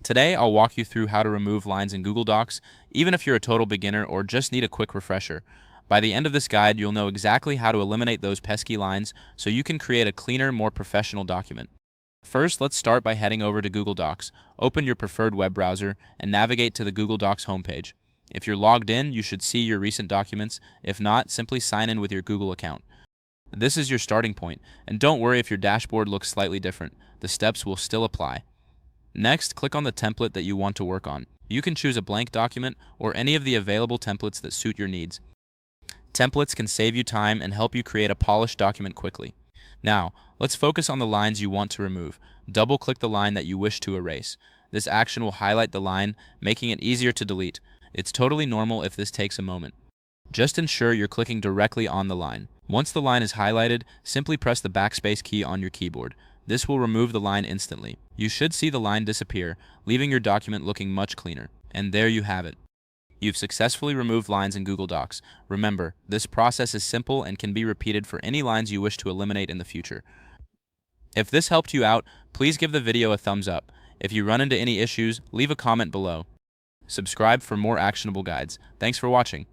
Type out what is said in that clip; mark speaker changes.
Speaker 1: Today, I'll walk you through how to remove lines in Google Docs, even if you're a total beginner or just need a quick refresher. By the end of this guide, you'll know exactly how to eliminate those pesky lines so you can create a cleaner, more professional document. First, let's start by heading over to Google Docs. Open your preferred web browser and navigate to the Google Docs homepage. If you're logged in, you should see your recent documents. If not, simply sign in with your Google account. This is your starting point, and don't worry if your dashboard looks slightly different. The steps will still apply. Next, click on the template that you want to work on. You can choose a blank document or any of the available templates that suit your needs. Templates can save you time and help you create a polished document quickly. Now, let's focus on the lines you want to remove. Double-click the line that you wish to erase. This action will highlight the line, making it easier to delete. It's totally normal if this takes a moment. Just ensure you're clicking directly on the line. Once the line is highlighted, simply press the backspace key on your keyboard. This will remove the line instantly. You should see the line disappear, leaving your document looking much cleaner. And there you have it. You've successfully removed lines in Google Docs. Remember, this process is simple and can be repeated for any lines you wish to eliminate in the future. If this helped you out, please give the video a thumbs up. If you run into any issues, leave a comment below. Subscribe for more actionable guides. Thanks for watching.